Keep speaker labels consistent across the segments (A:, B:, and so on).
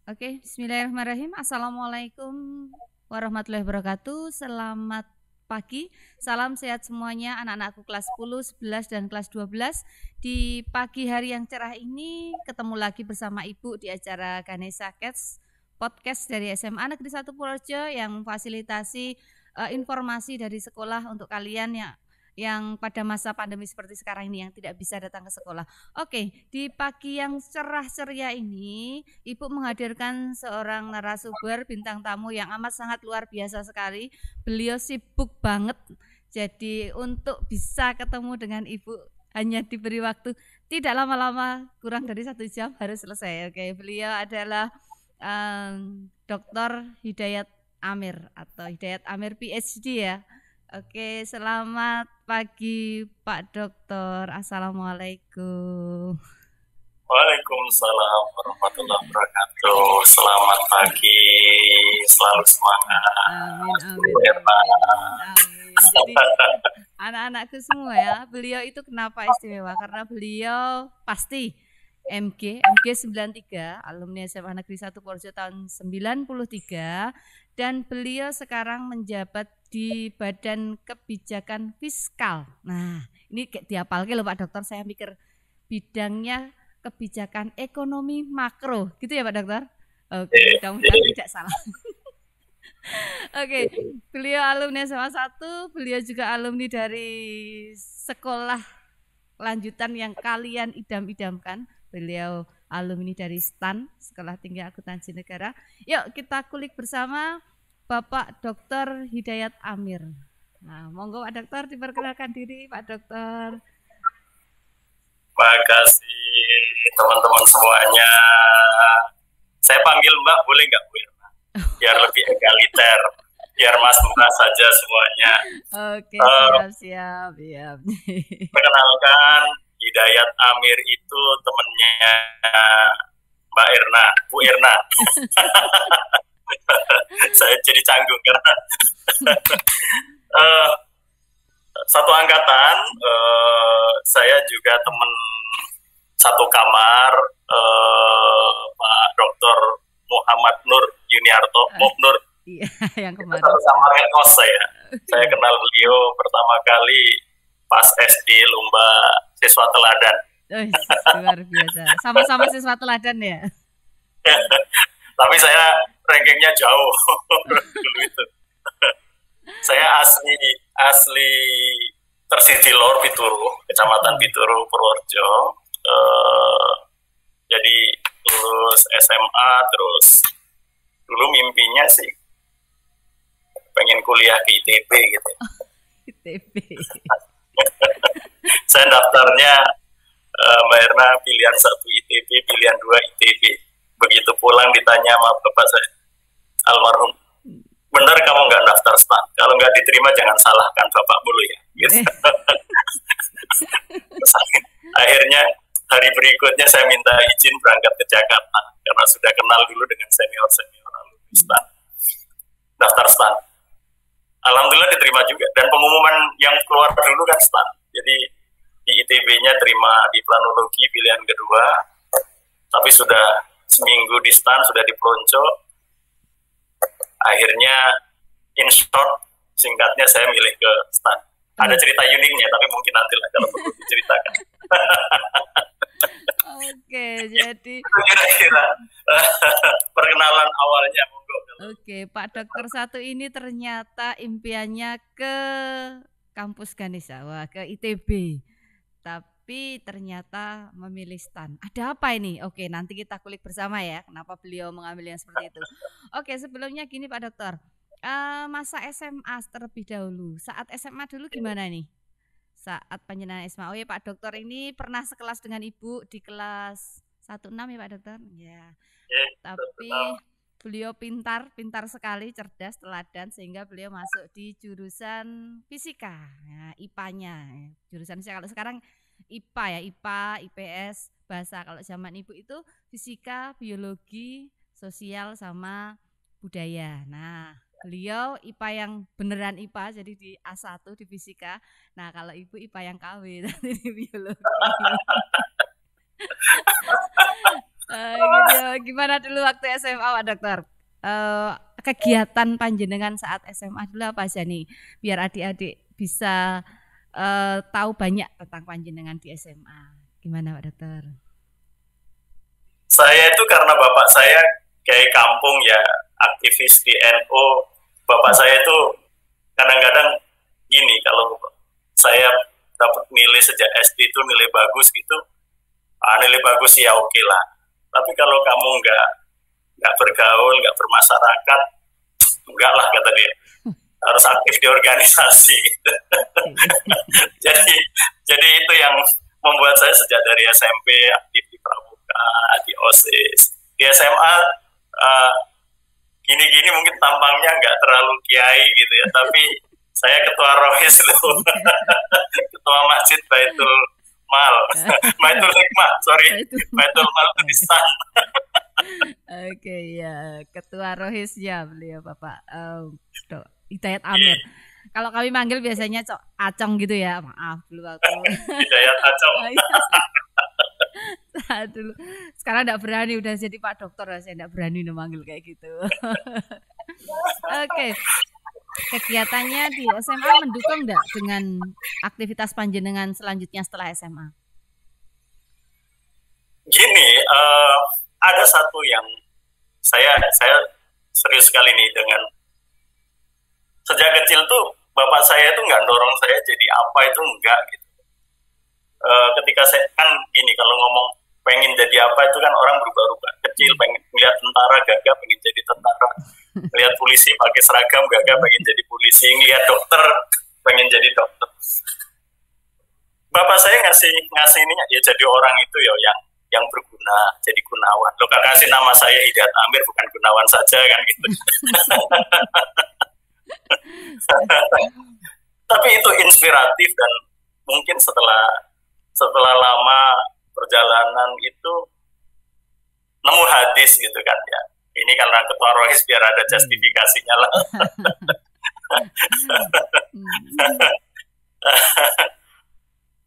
A: Oke, bismillahirrahmanirrahim. Assalamualaikum warahmatullahi wabarakatuh. Selamat pagi, salam sehat semuanya anak-anakku kelas 10, 11, dan kelas 12. Di pagi hari yang cerah ini ketemu lagi bersama Ibu di acara Ganesha Cats, podcast dari SMA Negeri 1 Purworejo yang memfasilitasi informasi dari sekolah untuk kalian yang pada masa pandemi seperti sekarang ini yang tidak bisa datang ke sekolah. Oke, di pagi yang cerah ceria ini, Ibu menghadirkan seorang narasumber bintang tamu yang amat sangat luar biasa sekali. Beliau sibuk banget, jadi untuk bisa ketemu dengan Ibu hanya diberi waktu tidak lama-lama, kurang dari 1 jam harus selesai. Oke, beliau adalah Dr. Hidayat Amir atau Hidayat Amir PhD ya. Oke, selamat pagi Pak Dokter. Assalamualaikum.
B: Waalaikumsalam warahmatullahi wabarakatuh. Selamat pagi, selalu semangat.
A: Amin. Jadi anak-anakku semua ya, beliau itu kenapa istimewa? Karena beliau pasti MG 93, alumni SMA Negeri 1 Purworejo tahun 93, dan beliau sekarang menjabat di Badan Kebijakan Fiskal. Nah, ini dihafalke loh Pak Dokter, saya mikir bidangnya kebijakan ekonomi makro, gitu ya Pak Dokter? Oke, mudah-mudahan tidak salah. Oke, beliau alumni SMA 1, beliau juga alumni dari sekolah lanjutan yang kalian idam-idamkan. Beliau alumni dari STAN, Sekolah Tinggi Akuntansi Negara. Yuk kita kulik bersama Bapak Dr. Hidayat Amir. Nah, monggo Pak Dokter diperkenalkan diri Pak Dokter.
B: Terima kasih teman-teman semuanya. Saya panggil Mbak, boleh nggak Bu Irna? Biar lebih egaliter, biar Mas saja semuanya.
A: Oke, siap.
B: Perkenalkan, Hidayat Amir itu temennya Mbak Irna, Bu Irna. Saya jadi canggung karena satu angkatan, saya juga teman satu kamar, Pak Dr. Muhammad Nur Yuniarto, Nur.
A: Iya, yang kemarin.
B: Sama ngekos saya kenal beliau pertama kali pas SD lomba siswa teladan.
A: Luar biasa. Sama-sama siswa teladan ya.
B: Tapi saya rankingnya jauh dulu itu. Saya asli Tersidi Lor Pituru, Kecamatan Pituru, Purworejo. Jadi lulus SMA, terus dulu mimpinya sih pengen kuliah ke ITB gitu.
A: ITB.
B: Saya daftarnya Mbak Irna pilihan 1 ITB, pilihan 2 ITB. Begitu pulang ditanya sama bapak saya, almarhum, benar kamu nggak daftar STAN? Kalau nggak diterima jangan salahkan bapak dulu ya. Gitu. Akhirnya hari berikutnya saya minta izin berangkat ke Jakarta karena sudah kenal dulu dengan senior alumni STAN. Daftar STAN. Alhamdulillah diterima juga, dan pengumuman yang keluar dulu kan STAN. Jadi di ITB-nya terima di planologi pilihan kedua, tapi sudah seminggu di STAN, sudah dipelonco. Akhirnya in short, singkatnya saya milih ke STAN. Ada cerita uniknya, tapi mungkin nanti lah kalau perlu diceritakan.
A: Oke, jadi
B: kira-kira perkenalan awalnya, monggo.
A: Oke, Pak Dokter 1 ini ternyata impiannya ke kampus Ganesha, ke ITB. Tapi ternyata memilih STAN. Ada apa ini? Oke, nanti kita kulik bersama ya, kenapa beliau mengambil yang seperti itu. Oke, sebelumnya gini Pak Dokter, masa SMA terlebih dahulu. Saat SMA dulu gimana nih? Saat penjenengan SMA. Oh ya Pak Dokter ini pernah sekelas dengan Ibu di kelas 16 ya Pak Dokter? Ya. Tapi beliau pintar sekali, cerdas, teladan, sehingga beliau masuk di jurusan fisika. Nah, IPA-nya. Jurusan fisika kalau sekarang IPA ya, IPA, IPS, bahasa. Kalau zaman Ibu itu fisika, biologi, sosial sama budaya. Nah, beliau IPA yang beneran IPA, jadi di A1 di fisika. Nah, kalau Ibu IPA yang KW nanti di biologi. Gitu. gimana dulu waktu SMA Pak Dokter? Kegiatan panjenengan saat SMA dulu apa aja nih? Biar adik-adik bisa tahu banyak tentang panjenengan di SMA. Gimana Pak Dokter?
B: Saya itu karena bapak saya kayak kampung ya, aktivis di NU. Bapak saya itu kadang-kadang gini, kalau saya dapat nilai sejak SD itu nilai bagus gitu, nilai bagus ya oke lah. Tapi kalau kamu nggak bergaul, nggak bermasyarakat, enggak lah kata dia, harus aktif di organisasi gitu. jadi itu yang membuat saya sejak dari SMP aktif di Pramuka, di OSIS. Di SMA gini-gini mungkin tampangnya nggak terlalu kiai gitu ya, tapi saya ketua Rohis loh. Ketua Masjid Baitul Mal. Baitul Hikmah, sorry. Baitul Mal Tulistan.
A: Oke ya, ketua Rohisnya beliau Bapak Hidayat Amir. Kalau kami manggil biasanya Acong gitu ya, maaf dulu waktu.
B: Hidayat Acong.
A: Dulu. Sekarang enggak berani, udah jadi Pak Dokter, saya enggak berani memanggil kayak gitu. Oke. Kegiatannya di SMA mendukung enggak dengan aktivitas panjenengan selanjutnya setelah SMA?
B: Gini, ada satu yang saya serius sekali nih dengan sejak kecil tuh bapak saya tuh nggak dorong saya jadi apa itu enggak gitu. Ketika saya kan gini, kalau ngomong pengen jadi apa itu kan orang berubah-ubah. Kecil pengen lihat tentara, gagah pengen jadi tentara. Lihat polisi pakai seragam, gagah pengen jadi polisi. Lihat dokter pengen jadi dokter. Bapak saya ngasih ini ya, jadi orang itu ya yang berguna, jadi Gunawan. Lo kan kasih nama saya Hidayat Amir, bukan Gunawan saja kan gitu. Tapi itu inspiratif, dan mungkin setelah lama perjalanan itu nemu hadis gitu kan ya. Ini karena ketua Rohis biar ada justifikasinya lah.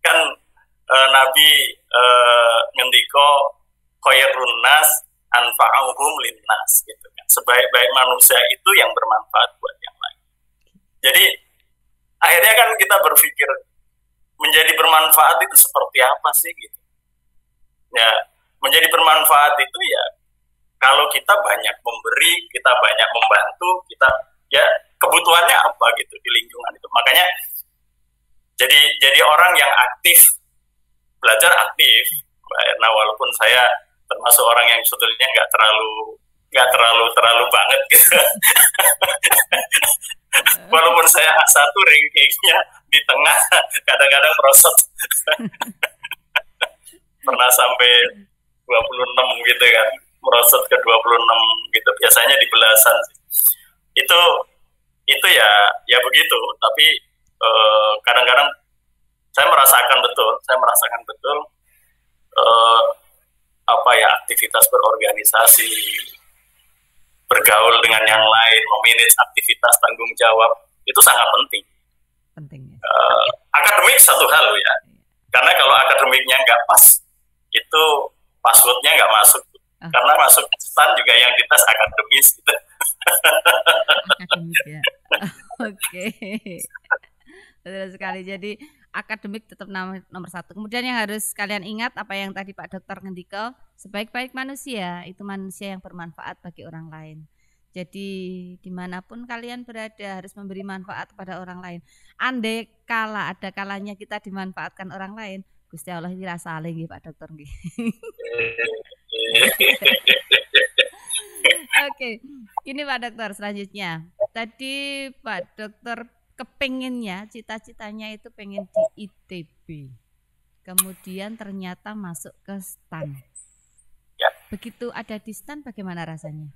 B: Kan Nabi ngendiko khairun nas anfa'uhum linnas gitu kan. Sebaik-baik manusia itu yang bermanfaat buat yang lain. Jadi akhirnya kan kita berpikir menjadi bermanfaat itu seperti apa sih gitu. Ya, menjadi bermanfaat itu ya kalau kita banyak memberi, kita banyak membantu, kita ya kebutuhannya apa gitu di lingkungan itu. Makanya jadi orang yang aktif, belajar aktif, Mbak Erna, walaupun saya termasuk orang yang sebetulnya nggak terlalu banget gitu. Walaupun saya A1 rankingnya di tengah, kadang-kadang merosot. Pernah sampai 26 gitu kan, merosot ke 26 gitu. Biasanya di belasan. Itu ya begitu, tapi kadang-kadang saya merasakan betul aktivitas berorganisasi, bergaul dengan yang lain, memanage aktivitas, tanggung jawab itu sangat penting. Akademik satu hal ya, karena kalau akademiknya nggak pas, itu passwordnya nggak masuk, karena masuk stan juga yang dites akademis gitu.
A: Akademik ya. Oke. Betul sekali. Jadi akademik tetap nomor satu. Kemudian yang harus kalian ingat apa yang tadi Pak Dokter ngendiko, sebaik-baik manusia itu manusia yang bermanfaat bagi orang lain. Jadi dimanapun kalian berada harus memberi manfaat kepada orang lain. Andai kala ada kalanya kita dimanfaatkan orang lain, Gusti Allah ini rasa lagi Pak Dokter. Oke, ini Pak Dokter selanjutnya. Tadi Pak Dokter kepengennya, cita-citanya itu pengen di ITB. Kemudian ternyata masuk ke STAN. Begitu ada di STAN bagaimana rasanya?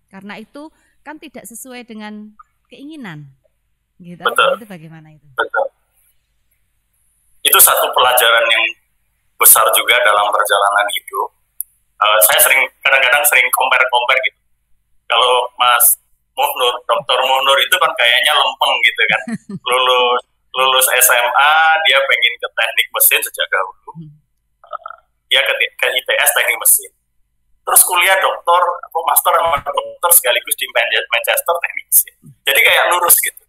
A: Karena itu kan tidak sesuai dengan keinginan. Gitu.
B: Betul.
A: Itu bagaimana itu?
B: Betul. Itu satu pelajaran yang besar juga dalam perjalanan hidup. Saya kadang-kadang sering compare gitu. Kalau Mas Muhnur, Dr. Muhnur itu kan kayaknya lempeng gitu kan. Lulus SMA, dia pengen ke teknik mesin sejak dahulu. Dia ke ITS teknik mesin. terus kuliah doktor, master sama dokter sekaligus di Manchester teknik mesin. Jadi kayak lurus gitu.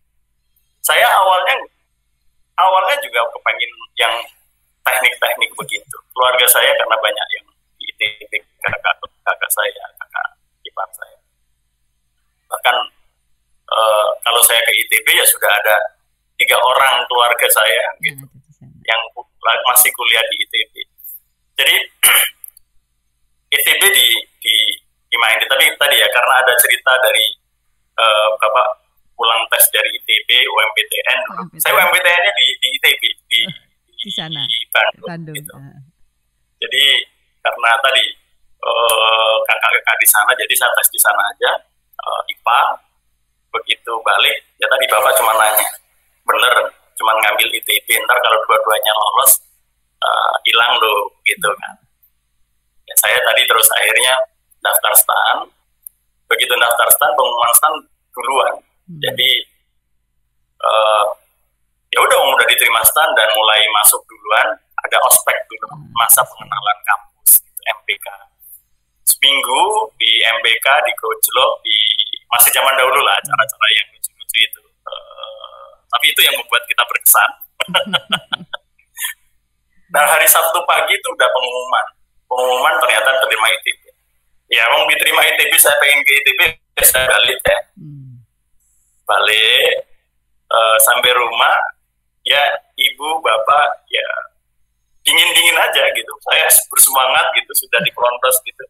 B: Saya awalnya juga kepengen yang teknik-teknik begitu. Keluarga saya karena banyak yang di ITB, kakak saya, kakak ipar saya. Bahkan kalau saya ke ITB ya sudah ada 3 orang keluarga saya gitu, yang masih kuliah di ITB. Jadi ITB di main. Tapi tadi ya karena ada cerita dari Bapak pulang tes dari ITB, UMPTN. Saya UMPTN-nya di ITB
A: di sana,
B: di Bandung. Gitu. Jadi karena tadi kakak-kakak di sana, jadi saya tes di sana aja, IPA. Begitu balik, ya tadi Bapak cuma nanya, bener cuma ngambil ITB, ntar kalau dua-duanya lolos hilang loh, gitu kan. Ya, saya tadi terus akhirnya daftar STAN. Begitu daftar STAN, pengumuman STAN duluan. Jadi ya udah diterima STAN dan mulai masuk duluan. Ada ospek dulu, masa pengenalan kampus, gitu, MBK. Seminggu di MBK, di Gojlok, masih zaman dahulu lah acara-acara yang lucu-lucu itu. Tapi itu yang membuat kita berkesan. Nah, hari Sabtu pagi itu udah pengumuman ternyata terima ITB. Ya, mau diterima ITB, saya pengen ke ITB, saya balik ya. Balik, sampai rumah, ya ibu, bapak, ya dingin-dingin aja gitu. Saya bersemangat gitu, sudah di pelontos gitu.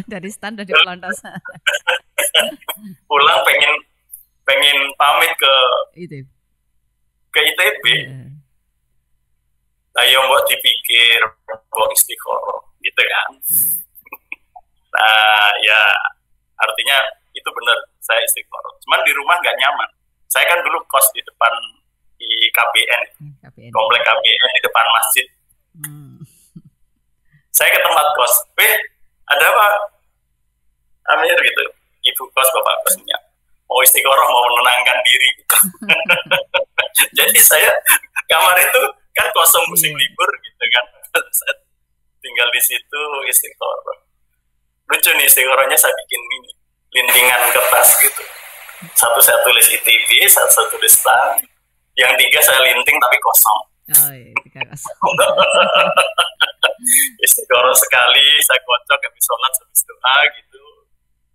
A: Dari STAN udah di pelontos.
B: Pulang pengen pamit ke ITB. Ayo mbok dipikir, mbok istiqoroh, gitu kan. Nah, ya artinya itu benar, saya istiqoroh. Cuman di rumah nggak nyaman. Saya kan dulu kos di depan di KBN. Komplek KBN di depan masjid. Saya ke tempat kos, ada apa? Amir gitu, ibu kos, bapak kosnya. Mau istiqoroh, mau menenangkan diri gitu. Jadi saya kamar itu kan kosong musim libur gitu kan. Saya tinggal di situ istiqoroh. Lucu nih, istiqorohnya saya bikin ini lintingan kertas gitu. Satu saya tulis ITB, satu tulis STAN, yang 3 saya linting tapi kosong.
A: Oh iya, kosong.
B: Istiqoroh sekali, saya kocok habis sholat, habis doa gitu.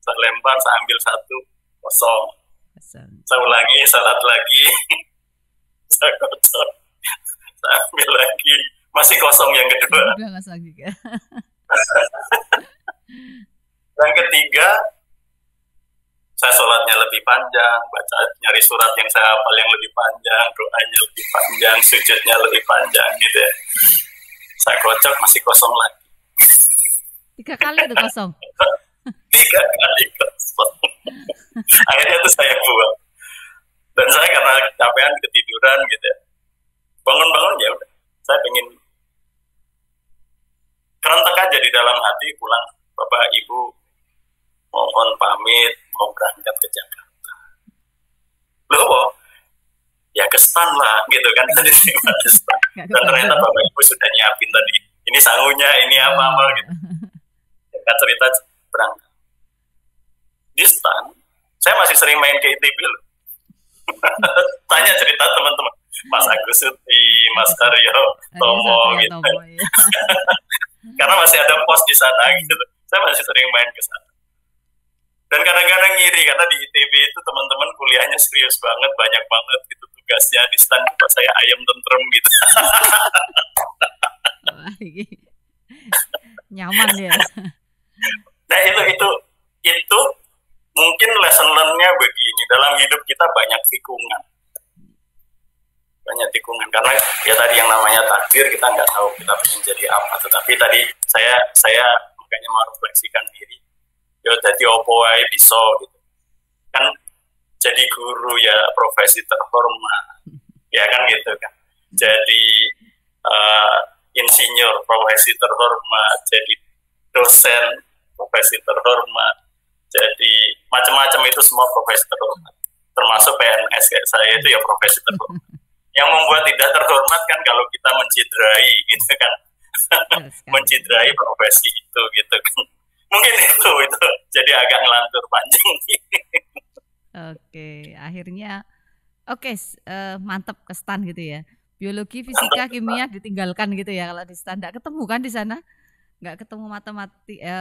B: Saya lempar, saya ambil 1, kosong. Saya ulangi, sholat lagi, saya kocok, saya ambil lagi, masih kosong yang kedua. Yang ketiga, saya sholatnya lebih panjang, baca nyari surat yang saya hafal yang lebih panjang, doanya lebih panjang, sujudnya lebih panjang gitu ya. Saya kocok, masih kosong lagi.
A: 3 kali itu kosong.
B: 3 kali kosong. Akhirnya itu saya buang. Dan saya karena capean ketiduran gitu ya. Bangun-bangun ya udah. Saya pengen kerentek aja di dalam hati pulang. Bapak, Ibu, mohon pamit, mau berangkat ke Jakarta. Loh, ya ke STAN lah gitu kan. Tadi dan ternyata Bapak Ibu sudah nyiapin tadi. Ini sangunya, ini apa-apa gitu. Kita cerita berangkat. Di STAN, saya masih sering main ke ITB loh. Tanya cerita teman-teman. Mas Agus Suti, Mas Aryo, Tomo gitu. Karena masih ada pos di sana gitu. Saya masih sering main ke sana. Dan kadang-kadang ngiri karena di ITB itu teman-teman kuliahnya serius banget, banyak banget gitu tugasnya. Di STAN saya ayam tentrem gitu.
A: Nyaman ya.
B: Nah itu mungkin lesson learn-nya begini, dalam hidup kita banyak tikungan karena ya tadi yang namanya takdir, kita nggak tahu kita pengen jadi apa. Tetapi tadi saya makanya merefleksikan diri, ya jadi opo wae bisa gitu kan, jadi guru ya profesi terhormat ya kan gitu kan, jadi insinyur profesi terhormat, jadi dosen profesi terhormat, jadi macam-macam, itu semua profesi terhormat, termasuk PNS kayak saya itu ya profesi terhormat. Yang membuat tidak terhormat kan kalau kita menciderai gitu kan. Menciderai profesi itu gitu kan. Mungkin itu jadi agak ngelantur panjang.
A: Oke, akhirnya mantap ke STAN gitu ya. Biologi, fisika, kimia ditinggalkan gitu ya kalau di STAN. Nggak ketemu kan di sana? Nggak ketemu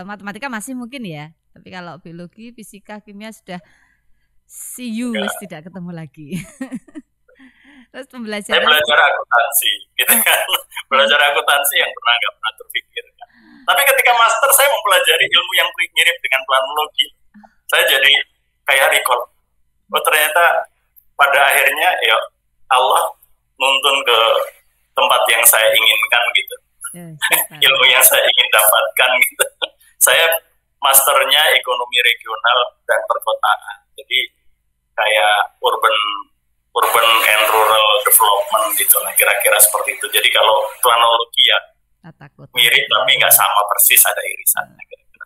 A: matematika masih mungkin ya. Tapi kalau biologi, fisika, kimia sudah see you, tidak ketemu lagi. Terus
B: Saya
A: pembelajaran
B: belajar akuntansi, gitu kan. Belajar akuntansi yang nggak pernah terpikirkan. Tapi ketika master saya mempelajari ilmu yang mirip dengan planologi. Saya jadi kayak recall. Oh ternyata pada akhirnya ya Allah nuntun ke tempat yang saya inginkan gitu. Ilmu yang saya ingin dapatkan gitu. Saya masternya ekonomi regional dan perkotaan. Jadi kayak urban and rural development gitu lah, kira-kira seperti itu. Jadi kalau planologi ya mirip tapi nggak sama persis, ada irisannya kira-kira.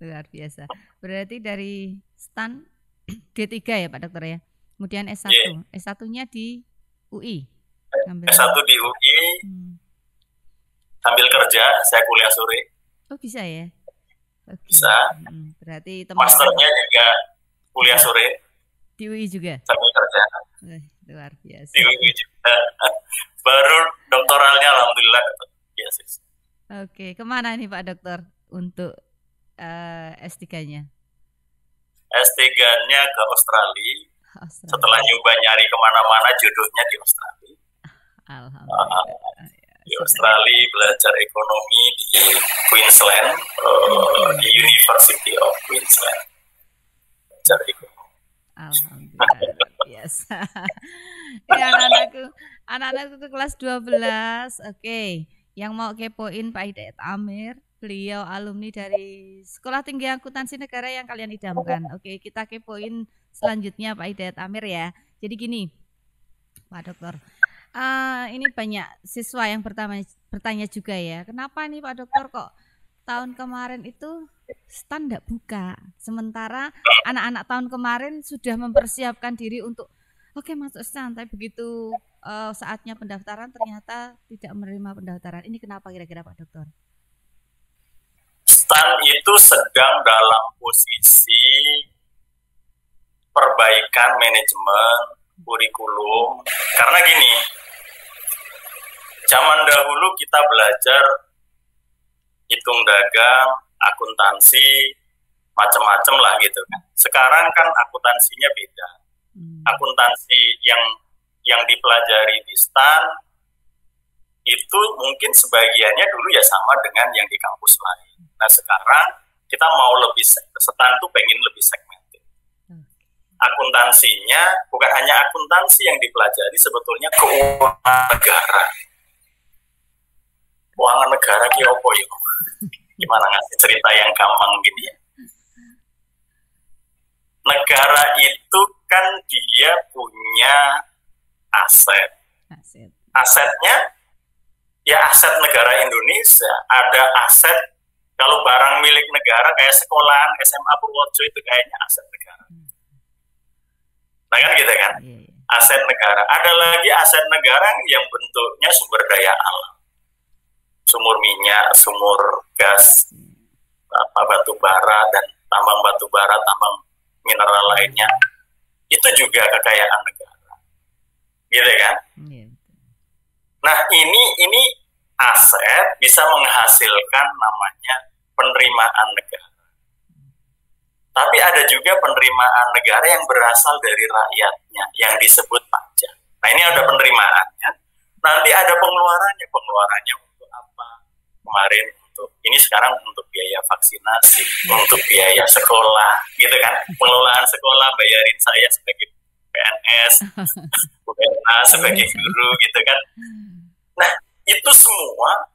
A: Luar biasa. Berarti dari STAN D3 ya Pak Dokter ya. Kemudian S1. Yeah. S1-nya di UI.
B: S1 di UI. Sambil kerja, saya kuliah sore.
A: Oh, bisa ya? Okay.
B: Bisa.
A: Berarti
B: masternya juga kuliah sore.
A: Di UI juga?
B: Sambil kerja.
A: Luar biasa.
B: Di UI juga. Baru doktoralnya alhamdulillah dapat beasiswa.
A: Oke, kemana nih Pak Dokter untuk S3-nya?
B: S3-nya ke Australia. Setelah nyoba nyari kemana-mana, jodohnya di Australia.
A: Alhamdulillah.
B: Di Australia belajar ekonomi di Queensland, di University of Queensland. Belajar ekonomi.
A: Alhamdulillah, biasa. Ya, anak-anakku ke kelas 12. Oke. Yang mau kepoin Pak Hidayat Amir, beliau alumni dari Sekolah Tinggi Akuntansi Negara yang kalian idamkan. Oke, kita kepoin selanjutnya Pak Hidayat Amir ya. Jadi gini, Pak Dokter, ini banyak siswa yang bertanya juga ya, kenapa nih Pak Dokter kok tahun kemarin itu STAN tidak buka, sementara anak-anak tahun kemarin sudah mempersiapkan diri untuk masuk STAN, tapi begitu saatnya pendaftaran ternyata tidak menerima pendaftaran. Ini kenapa kira-kira Pak Dokter?
B: STAN itu sedang dalam posisi perbaikan manajemen kurikulum. Karena gini, zaman dahulu kita belajar hitung dagang, akuntansi, macam-macam lah gitu kan. Sekarang kan akuntansinya beda. Akuntansi yang dipelajari di STAN itu mungkin sebagiannya dulu ya sama dengan yang di kampus lain. Nah sekarang kita mau lebih, STAN tuh pengen lebih segmented. Akuntansinya bukan hanya akuntansi yang dipelajari, sebetulnya keuangan negara. Keuangan negara ki opo yo? Gimana ngasih cerita yang gampang gini ya? Negara itu kan dia punya aset. Asetnya ya aset negara Indonesia. Ada aset, kalau barang milik negara kayak sekolahan SMA Purworejo itu kayaknya aset negara. Nah kan gitu kan? Aset negara. Ada lagi aset negara yang bentuknya sumber daya alam. Sumur minyak, sumur gas, batu bara dan tambang batu bara, tambang mineral lainnya. Itu juga kekayaan negara. Gitu kan? Nah, ini aset bisa menghasilkan namanya penerimaan negara. Tapi ada juga penerimaan negara yang berasal dari rakyatnya, yang disebut pajak. Nah, ini ada penerimaannya. Nanti ada pengeluarannya untuk apa? Kemarin ini sekarang untuk biaya vaksinasi, untuk biaya sekolah, gitu kan? Pengelolaan sekolah, bayarin saya sebagai PNS, UNA sebagai guru, gitu kan? Nah, itu semua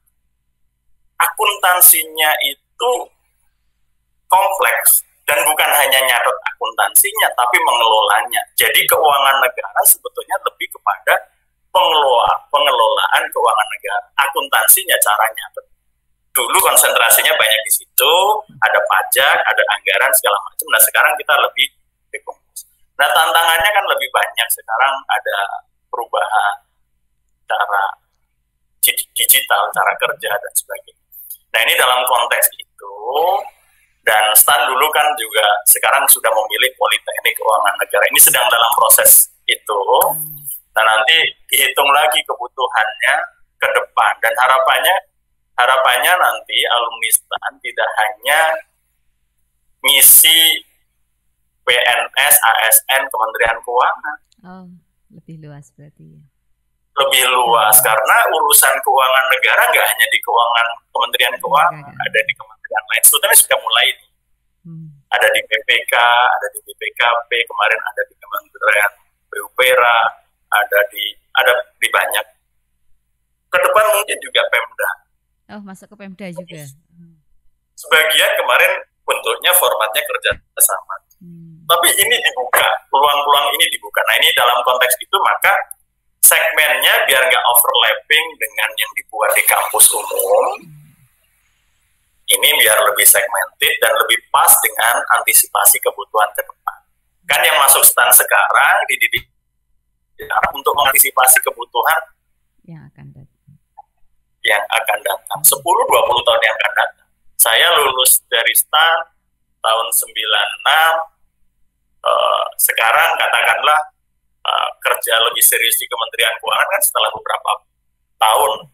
B: akuntansinya itu kompleks. Dan bukan hanya nyatet akuntansinya, tapi mengelolanya. Jadi keuangan negara sebetulnya lebih kepada pengelolaan keuangan negara. Akuntansinya cara nyatet. Dulu konsentrasinya banyak di situ, ada pajak, ada anggaran segala macam. Nah sekarang kita lebih dekompresi. Nah tantangannya kan lebih banyak. Sekarang ada perubahan cara digital, cara kerja dan sebagainya. Nah ini dalam konteks itu Dan Stan dulu kan juga sekarang sudah memilih Politeknik Keuangan Negara. Ini sedang dalam proses itu. Nah, nanti dihitung lagi kebutuhannya ke depan. Dan harapannya nanti alumni Stan tidak hanya ngisi PNS, ASN, Kementerian Keuangan.
A: Oh, lebih luas berarti ya.
B: Lebih luas, karena urusan keuangan negara nggak hanya di keuangan Kementerian Keuangan, ada di kementerian lain. Sebetulnya sudah mulai ada di PPK, ada di BPKP, kemarin ada di Kementerian PUPera, ada di banyak. Ke depan mungkin juga Pemda.
A: Oh, masuk ke Pemda juga.
B: Sebagian kemarin bentuknya formatnya kerja sama. Tapi ini dibuka, peluang-peluang ini dibuka. Nah, ini dalam konteks itu maka segmennya biar nggak overlapping dengan yang dibuat di kampus umum. Ini biar lebih segmented dan lebih pas dengan antisipasi kebutuhan ke depan. Kan yang masuk Stan sekarang dididik untuk mengantisipasi kebutuhan
A: yang akan
B: datang. 10-20 tahun yang akan datang. Saya lulus dari Stan tahun 96. Sekarang katakanlah kerja lebih serius di Kementerian Keuangan kan setelah beberapa tahun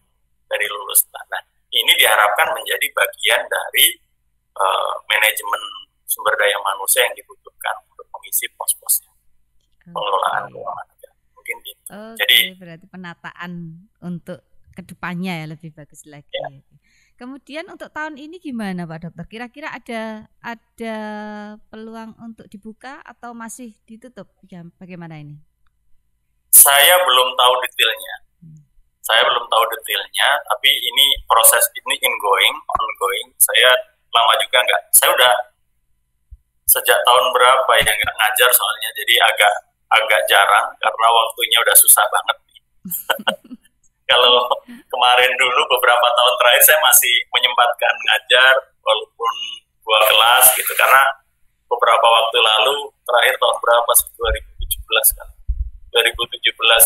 B: dari lulus. Nah, ini diharapkan menjadi bagian dari manajemen sumber daya manusia yang dibutuhkan untuk mengisi pos-posnya pengelolaan keuangan. Mungkin gitu. Jadi
A: berarti penataan untuk kedepannya ya lebih bagus lagi. Ya. Kemudian untuk tahun ini gimana Pak Dokter? Kira-kira ada peluang untuk dibuka atau masih ditutup? Ya, bagaimana ini?
B: Saya belum tahu detailnya. Tapi ini proses ini ongoing. Saya lama juga enggak. Saya udah sejak tahun berapa ya enggak ngajar soalnya, jadi agak jarang karena waktunya udah susah banget. Kalau kemarin dulu beberapa tahun terakhir saya masih menyempatkan ngajar walaupun 2 kelas gitu, karena beberapa waktu lalu terakhir tahun berapa 2017 kan. 2017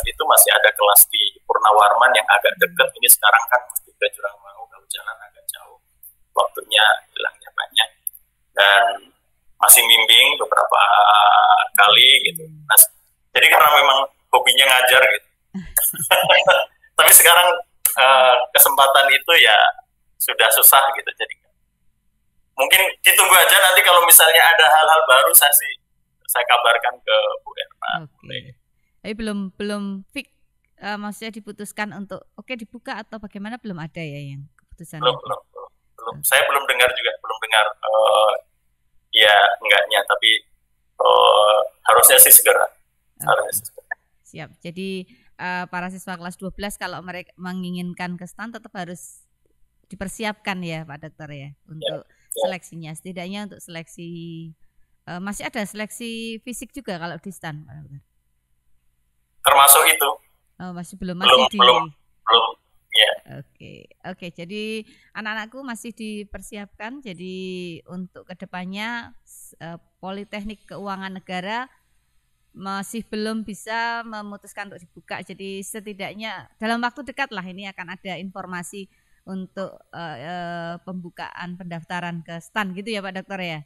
B: itu masih ada kelas di Purnawarman yang agak dekat. Ini sekarang kan masih udah Jurang-Mangu, kalau jalan agak jauh. Waktunya hilangnya banyak. Dan masih bimbing beberapa kali gitu. Nah, jadi karena memang hobinya ngajar gitu. Tapi sekarang kesempatan itu ya sudah susah gitu, jadi mungkin ditunggu aja nanti kalau misalnya ada hal-hal baru saya kabarkan ke Bu Erna.
A: Oke. Tapi belum fix, maksudnya diputuskan untuk dibuka atau bagaimana, belum ada ya yang keputusan?
B: Belum. Saya belum dengar ya enggaknya, tapi harusnya sih segera.
A: Siap. Jadi para siswa kelas 12 kalau mereka menginginkan ke Stan tetap harus dipersiapkan ya Pak Dokter ya untuk seleksinya. Setidaknya untuk seleksi masih ada seleksi fisik juga kalau di Stan Pak Dokter.
B: Termasuk itu.
A: Oh, belum
B: ya.
A: Oke. Jadi anak-anakku masih dipersiapkan. Jadi untuk kedepannya Politeknik Keuangan Negara masih belum bisa memutuskan untuk dibuka. Jadi setidaknya dalam waktu dekat lah ini akan ada informasi untuk pembukaan pendaftaran ke Stan gitu ya Pak Dokter ya.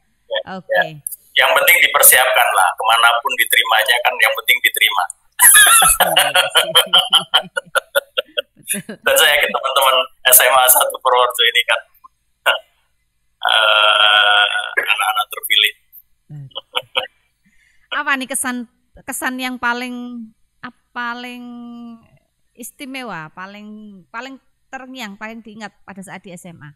A: Oke.
B: Yang penting dipersiapkan lah, kemanapun diterimanya kan yang penting diterima. Dan saya yakin teman-teman SMA 1 Purworejo ini kan anak-anak terpilih.
A: Apa nih kesan yang paling istimewa, paling terngiang, paling diingat pada saat di SMA?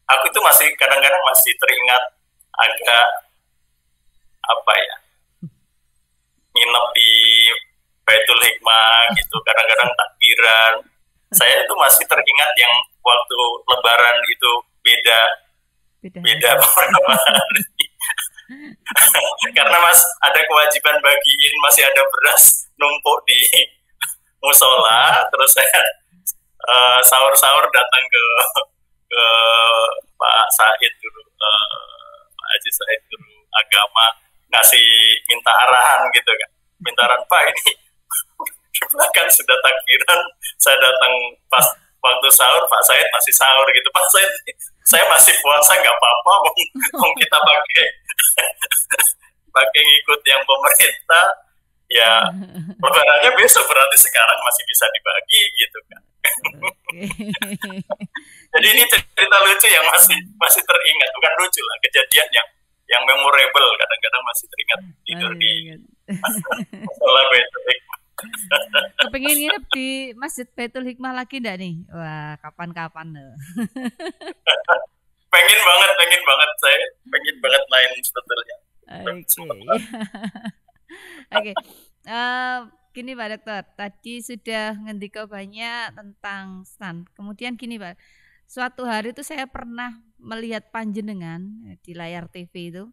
B: Aku itu kadang-kadang masih teringat agak nginep di Baitul Hikmah gitu, kadang-kadang takbiran. Saya itu masih teringat yang waktu Lebaran itu beda beberapa hari. Karena ada kewajiban bagiin, masih ada beras numpuk di musola, terus saya sahur-sahur datang ke Pak Said dulu, Pak Haji Said guru agama, minta arahan gitu kan, minta arahan Pak ini di belakang sudah takbiran, saya datang pas waktu sahur Pak Said masih sahur gitu. Pak Said, saya masih puasa nggak apa-apa, mau kita pakai pakai ngikut yang pemerintah, ya lebarannya besok berarti sekarang masih bisa dibagi gitu kan. Jadi ini cerita lucu yang masih teringat, bukan lucu lah, kejadian yang memorable, kadang-kadang masih teringat tidur di musola Baitul Hikmah.
A: Kepengin nginep di Masjid Baitul Hikmah lagi enggak nih? Wah, kapan-kapan loh.
B: pengen banget saya pengen banget main sebetulnya.
A: Oke. Gini Pak Dokter, tadi sudah ngendika banyak tentang stan. Kemudian gini Pak, suatu hari itu saya pernah melihat panjenengan di layar TV itu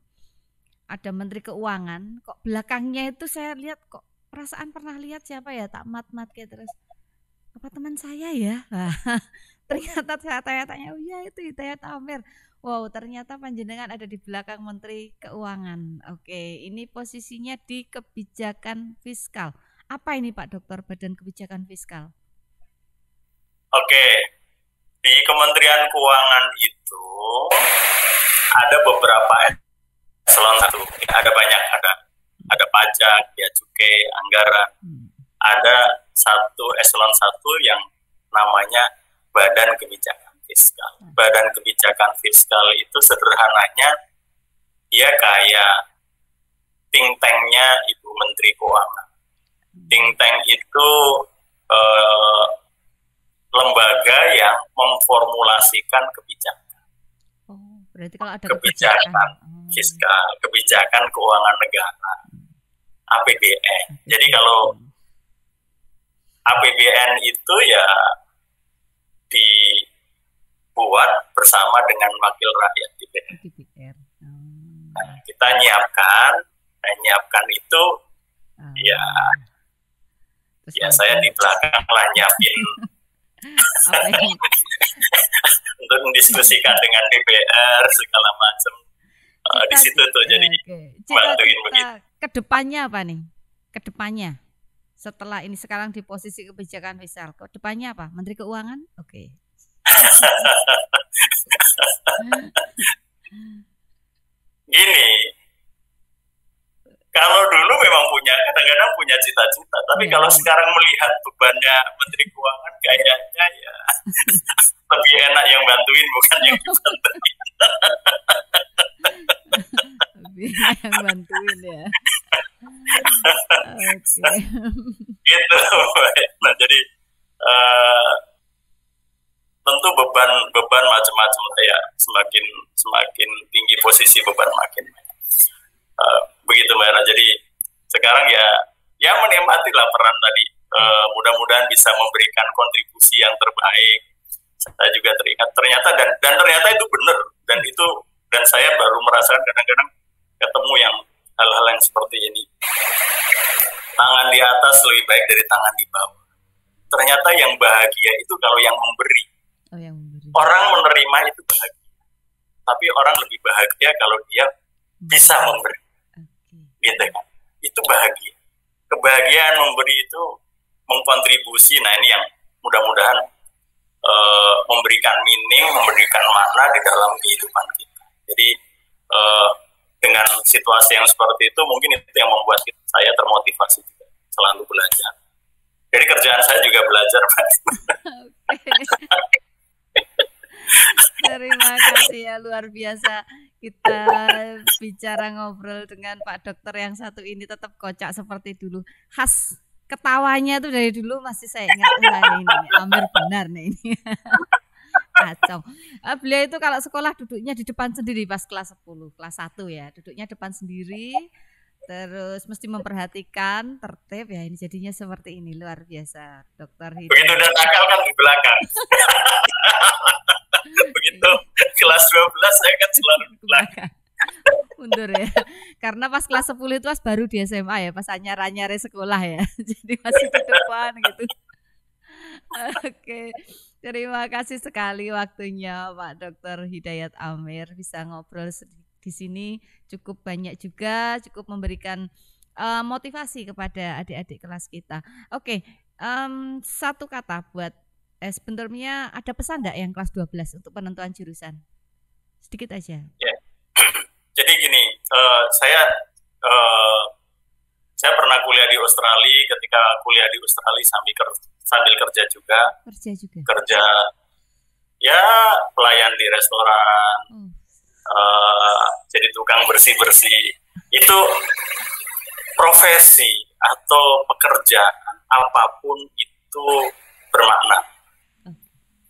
A: ada Menteri Keuangan, kok belakangnya itu saya lihat kok perasaan pernah lihat siapa ya, tak mat-mat kayak terus apa teman saya ya. Ternyata saya tanya-tanya, oh iya itu Hidayat Amir. Wow, ternyata panjenengan ada di belakang Menteri Keuangan. Oke, ini posisinya di kebijakan fiskal. Apa ini Pak Dokter, Badan Kebijakan Fiskal?
B: Oke, di Kementerian Keuangan itu ada beberapa eselon satu. Ada banyak, ada pajak, bea cukai, anggaran. Ada satu eselon satu yang namanya Badan Kebijakan Fiskal. Badan Kebijakan Fiskal itu sederhananya dia kayak think tank-nya Ibu Menteri Keuangan. Think tank itu lembaga yang memformulasikan kebijakan.
A: Oh, berarti kalau ada
B: kebijakan fiskal, kebijakan keuangan negara, APBN. Jadi kalau APBN itu ya dibuat bersama dengan wakil rakyat DPR. Nah, kita nyiapkan itu ya saya di belakang lah nyiapin untuk mendiskusikan dengan DPR segala macam. Di situ tuh jadi bantuin begitu.
A: Kedepannya apa nih? Kedepannya setelah ini sekarang di posisi kebijakan fiskal, kedepannya apa? Menteri Keuangan? Oke.
B: Gini, kalau dulu memang kadang-kadang punya cita-cita, tapi kalau sekarang melihat bebannya Menteri Keuangan kayaknya ya lebih enak yang bantuin bukan yang dibantuin.
A: Lebih yang bantuin ya. Oke.
B: Gitu. Nah jadi tentu beban macam-macam ya, semakin tinggi posisi beban makin begitu Mbak Era. Jadi sekarang ya menikmatilah peran tadi, mudah-mudahan bisa memberikan kontribusi yang terbaik. Saya juga teringat ternyata dan ternyata itu benar, dan saya baru merasakan kadang-kadang ketemu yang hal-hal yang seperti ini, tangan di atas lebih baik dari tangan di bawah. Ternyata yang bahagia itu kalau yang memberi. Orang menerima itu bahagia, tapi orang lebih bahagia kalau dia bisa memberi. Gitu kan? Itu bahagia. Kebahagiaan memberi itu mengkontribusi. Nah ini yang mudah-mudahan memberikan meaning, memberikan makna di dalam kehidupan kita. Jadi dengan situasi yang seperti itu mungkin itu yang membuat saya termotivasi juga selalu belajar. Jadi kerjaan saya juga belajar.
A: Terima kasih ya, luar biasa. Kita bicara ngobrol dengan Pak Dokter yang satu ini tetap kocak seperti dulu. Khas ketawanya tuh dari dulu masih saya ingat. Nah, ini Amir benar nih ini. Kacau. Beliau itu kalau sekolah duduknya di depan sendiri pas kelas 10, kelas 1 ya. Duduknya depan sendiri. Terus mesti memperhatikan tertib ya, ini jadinya seperti ini, luar biasa Dokter Hidayat.
B: Begitu udah nakal kan di belakang. Begitu kelas 12 saya kan selalu di belakang.
A: Mundur ya. Karena pas kelas 10 itu pas baru di SMA ya, pas anyar-anyare sekolah ya. Jadi masih di depan gitu. Oke. Terima kasih sekali waktunya Pak Dokter Hidayat Amir, bisa ngobrol di sini cukup banyak juga, cukup memberikan motivasi kepada adik-adik kelas kita. Oke, satu kata buat sebenarnya ada pesan enggak yang kelas 12 untuk penentuan jurusan? Sedikit aja.
B: Ya. Jadi gini, saya pernah kuliah di Australia. Ketika kuliah di Australia sambil kerja juga. Kerja ya pelayan di restoran, jadi tukang bersih-bersih. Itu profesi atau pekerjaan apapun itu bermakna.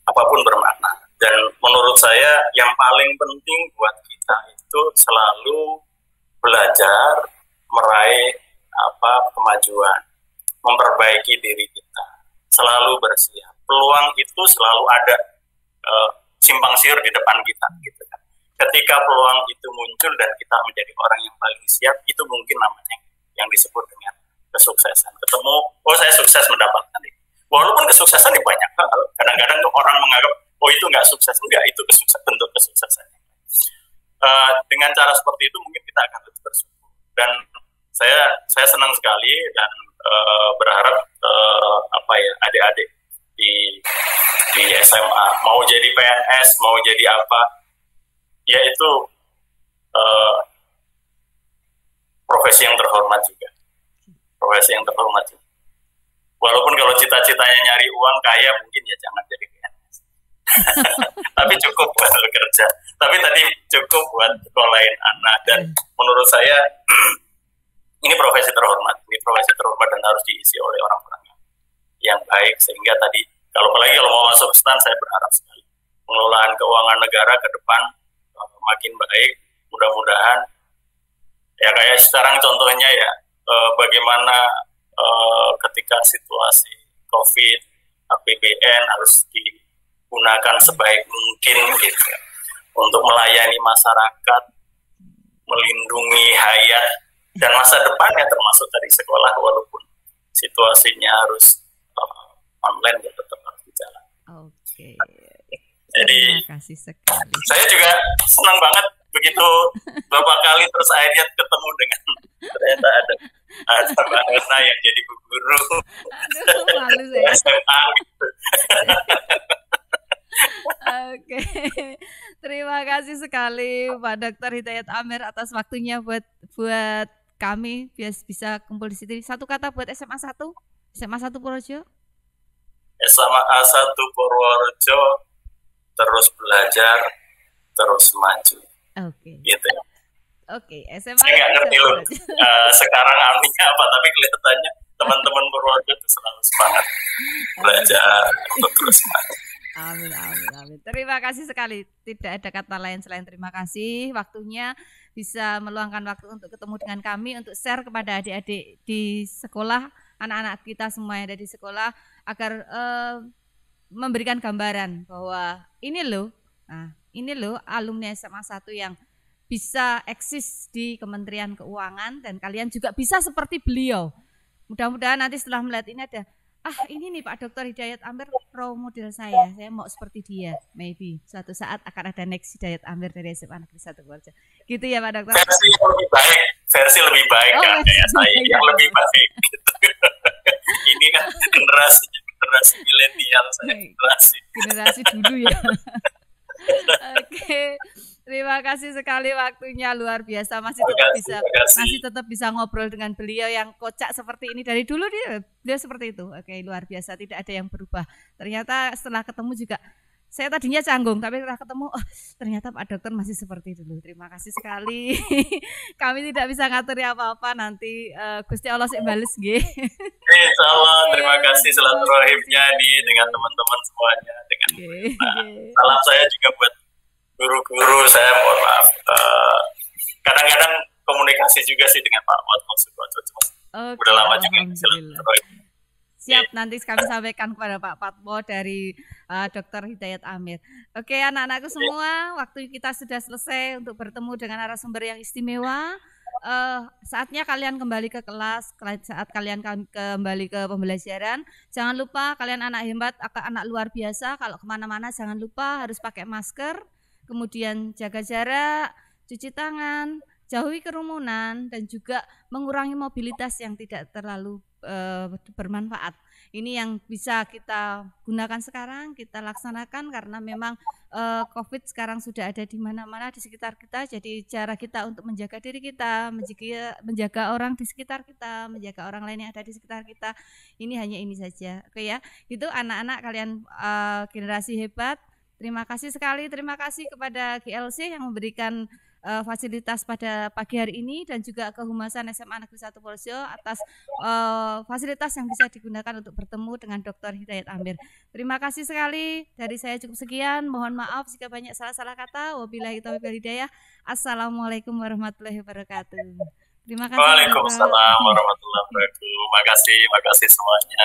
B: Apapun bermakna. Dan menurut saya yang paling penting buat kita itu selalu belajar meraih kemajuan, memperbaiki diri kita, selalu bersiap. Peluang itu selalu ada, simpang siur di depan kita, gitu kan. Ketika peluang itu muncul dan kita menjadi orang yang paling siap, itu mungkin namanya yang disebut dengan kesuksesan. Ketemu, saya sukses mendapatkan ini. Walaupun kesuksesan ini banyak hal. Kadang-kadang orang menganggap, itu nggak sukses. Enggak, itu bentuk kesuksesan. Dengan cara seperti itu mungkin kita akan lebih bersyukur. Dan saya senang sekali dan berharap adik-adik di SMA mau jadi PNS, mau jadi apa, ya itu profesi yang terhormat juga. Walaupun kalau cita-citanya nyari uang kaya, mungkin ya jangan jadi PNS. Tapi cukup buat bekerja. Tapi tadi cukup buat sekolahin anak. Dan menurut saya ini profesi terhormat dan harus diisi oleh orang-orang yang baik. Sehingga tadi apalagi kalau mau masuk stan, saya berharap sekali pengelolaan keuangan negara ke depan makin baik. Mudah-mudahan ya kayak sekarang contohnya ya, bagaimana ketika situasi COVID, APBN harus digunakan sebaik mungkin gitu untuk melayani masyarakat, melindungi hayat dan masa depannya, termasuk tadi sekolah, walaupun situasinya harus online ya tetap harus berjalan.
A: Oke.
B: Jadi
A: terima kasih sekali.
B: Saya juga senang banget begitu beberapa kali terus akhirnya ketemu dengan ternyata ada Mbak Erna yang jadi guru.
A: Aduh, malu saya.
B: SMA gitu.
A: Oke. Terima kasih sekali Pak Dr. Hidayat Amir atas waktunya buat kami bisa kumpul di sini. Satu kata buat SMA 1 Purworejo.
B: SMA 1 Purworejo, terus belajar, terus maju.
A: Oke.
B: Gitu.
A: Oke, SMA.
B: Saya nggak ngerti loh sekarang artinya apa, tapi kelihatannya teman-teman Purworejo itu selalu semangat belajar untuk terus maju.
A: Amin. Terima kasih sekali. Tidak ada kata lain selain terima kasih. Waktunya bisa meluangkan waktu untuk ketemu dengan kami, untuk share kepada adik-adik di sekolah, anak-anak kita semua yang ada di sekolah, agar memberikan gambaran bahwa ini loh alumni SMA 1 yang bisa eksis di Kementerian Keuangan, dan kalian juga bisa seperti beliau. Mudah-mudahan nanti setelah melihat ini ada, ini nih Pak Dr. Hidayat Amir role model saya mau seperti dia. Maybe suatu saat akan ada next Hidayat Amir dari SMA Negeri 1 Purworejo. Gitu ya Pak Dokter.
B: Versi lebih baik kan kayak saya yang lebih baik gitu. Ini kan generasi milenial, saya generasi
A: dulu ya. Oke. Terima kasih sekali waktunya, luar biasa. Masih tetap bisa ngobrol dengan beliau yang kocak seperti ini. Dari dulu dia seperti itu. Oke, luar biasa, tidak ada yang berubah. Ternyata setelah ketemu juga, saya tadinya canggung, tapi setelah ketemu ternyata Pak Dokter masih seperti dulu. Terima kasih sekali. Kami tidak bisa ngaturi apa-apa, nanti Gusti Allah sih bales nggih.
B: Insyaallah. Terima kasih silaturahimnya nih dengan teman-teman semuanya, dengan salam saya juga buat guru-guru. Saya mohon maaf, kadang-kadang komunikasi juga sih dengan Pak Watmo Sukoco, udah lama juga silaturahim.
A: Siap, nanti kami sampaikan kepada Pak Patmo dari Dr. Hidayat Amir. Oke, anak-anakku semua, waktu kita sudah selesai untuk bertemu dengan narasumber yang istimewa. Saatnya kalian kembali ke kelas. Saat kalian kembali ke pembelajaran, jangan lupa kalian anak hebat, anak luar biasa. Kalau kemana-mana jangan lupa harus pakai masker, kemudian jaga jarak, cuci tangan, jauhi kerumunan, dan juga mengurangi mobilitas yang tidak terlalu bermanfaat. Ini yang bisa kita gunakan sekarang, kita laksanakan karena memang COVID sekarang sudah ada di mana-mana di sekitar kita. Jadi cara kita untuk menjaga diri kita, menjaga orang di sekitar kita, menjaga orang lain yang ada di sekitar kita, ini hanya ini saja. Oke ya, itu anak-anak kalian generasi hebat. Terima kasih sekali, terima kasih kepada GLC yang memberikan fasilitas pada pagi hari ini dan juga kehumasan SMA Negeri 1 Polsio atas fasilitas yang bisa digunakan untuk bertemu dengan Dr. Hidayat Amir. Terima kasih sekali, dari saya cukup sekian, mohon maaf jika banyak salah-salah kata. Wabillahi taufiq wal hidayah. Assalamualaikum warahmatullahi wabarakatuh. Terima kasih.
B: Waalaikumsalam warahmatullahi wabarakatuh. Makasih semuanya.